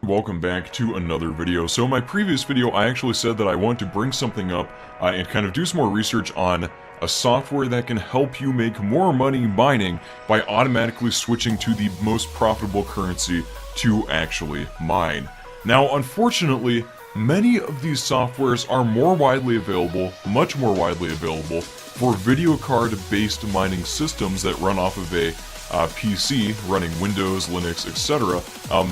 Welcome back to another video. So in my previous video, I actually said that I want to bring something up and kind of do some more research on a software that can help you make more money mining by automatically switching to the most profitable currency to actually mine. Now, unfortunately, many of these softwares are more widely available, much more widely available, for video card-based mining systems that run off of a PC running Windows, Linux, etc.,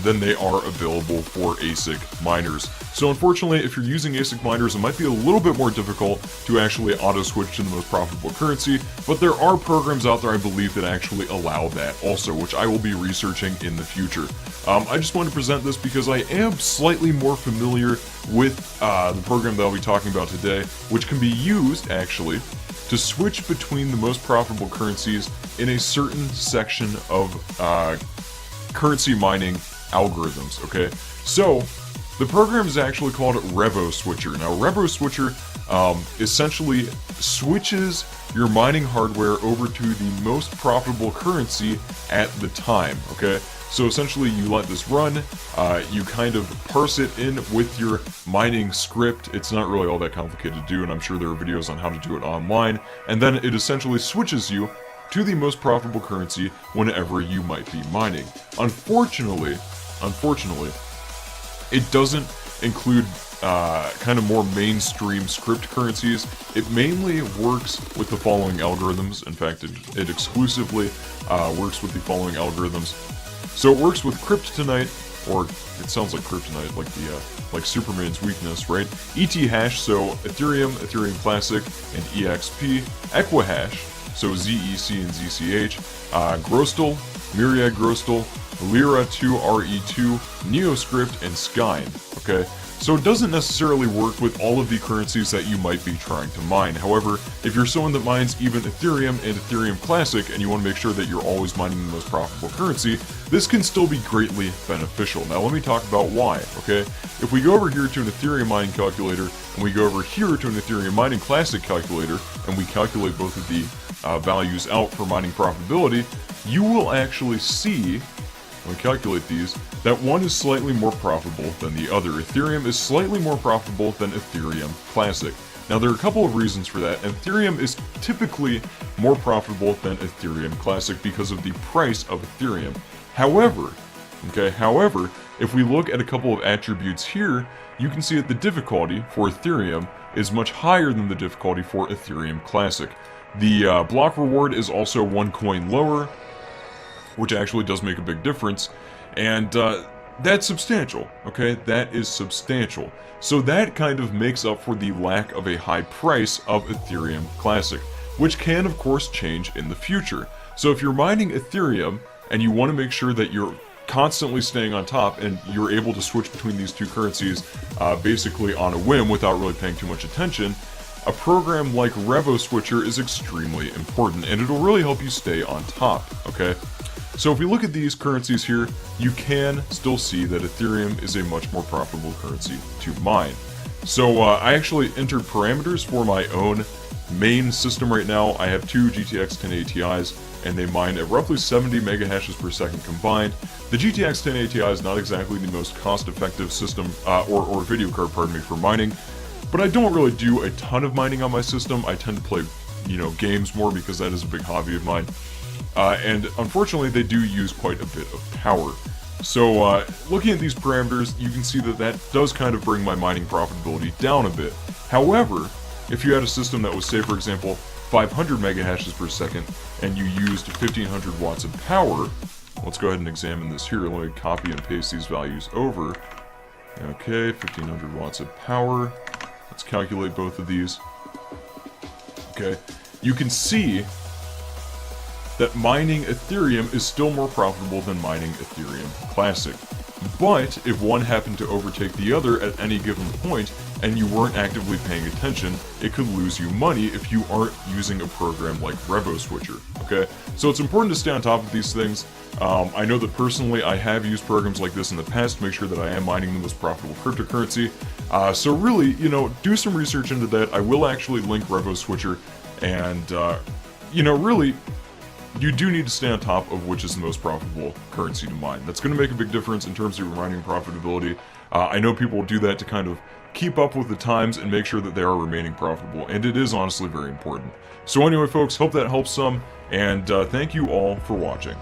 then they are available for ASIC miners. So unfortunately, if you're using ASIC miners, it might be a little bit more difficult to actually auto-switch to the most profitable currency, but there are programs out there, I believe, that actually allow that also, which I will be researching in the future. I just want to present this because I am slightly more familiar with the program that I'll be talking about today, which can be used, actually, to switch between the most profitable currencies in a certain section of currency mining algorithms, okay? So, the program is actually called Revo Switcher. Now, Revo Switcher essentially switches your mining hardware over to the most profitable currency at the time, okay? So essentially you let this run, you kind of parse it in with your mining script. It's not really all that complicated to do, and I'm sure there are videos on how to do it online, and then it essentially switches you to the most profitable currency whenever you might be mining. Unfortunately, it doesn't include kind of more mainstream script currencies. It mainly works with the following algorithms. In fact, it exclusively works with the following algorithms. So it works with Kryptonite, or it sounds like Kryptonite, like the like Superman's weakness, right? ET hash, so Ethereum, Ethereum Classic, and EXP. Equihash, so ZEC and ZCH. Grostal, Myriad Grostal, Lyra2 RE2, Neoscript, and Skyne. Okay, so it doesn't necessarily work with all of the currencies that you might be trying to mine. However, if you're someone that mines even Ethereum and Ethereum Classic and you want to make sure that you're always mining the most profitable currency, this can still be greatly beneficial. Now let me talk about why, okay? If we go over here to an Ethereum mining calculator and we go over here to an Ethereum mining Classic calculator and we calculate both of the values out for mining profitability, you will actually see, when we calculate these, that one is slightly more profitable than the other. Ethereum is slightly more profitable than Ethereum Classic. Now there are a couple of reasons for that, and Ethereum is typically more profitable than Ethereum Classic because of the price of Ethereum. However, if we look at a couple of attributes here, you can see that the difficulty for Ethereum is much higher than the difficulty for Ethereum Classic. The block reward is also one coin lower, which actually does make a big difference, and that's substantial, okay? That is substantial. So that kind of makes up for the lack of a high price of Ethereum Classic, which can, of course, change in the future. So if you're mining Ethereum, and you want to make sure that you're constantly staying on top, and you're able to switch between these two currencies basically on a whim without really paying too much attention, a program like Revo Switcher is extremely important, and it'll really help you stay on top, okay? So if we look at these currencies here, you can still see that Ethereum is a much more profitable currency to mine. So I actually entered parameters for my own main system right now. I have two GTX 1080 Ti's, and they mine at roughly 70 megahashes per second combined. The GTX 1080 Ti is not exactly the most cost-effective system, or video card, pardon me, for mining, but I don't really do a ton of mining on my system. I tend to play, games more because that is a big hobby of mine. And unfortunately, they do use quite a bit of power. So looking at these parameters, you can see that that does kind of bring my mining profitability down a bit. However, if you had a system that was, say, for example, 500 megahashes per second, and you used 1500 watts of power, let's go ahead and examine this here. Let me copy and paste these values over. Okay, 1500 watts of power. Let's calculate both of these. Okay, you can see that mining Ethereum is still more profitable than mining Ethereum Classic. But if one happened to overtake the other at any given point, and you weren't actively paying attention, it could lose you money if you aren't using a program like Revo Switcher, okay? So it's important to stay on top of these things. I know that personally I have used programs like this in the past to make sure that I am mining the most profitable cryptocurrency. So really, do some research into that. I will actually link Revo Switcher, and, really, you do need to stay on top of which is the most profitable currency to mine. That's going to make a big difference in terms of your mining profitability. I know people do that to kind of keep up with the times and make sure that they are remaining profitable, and it is honestly very important. So anyway, folks, hope that helps some, and thank you all for watching.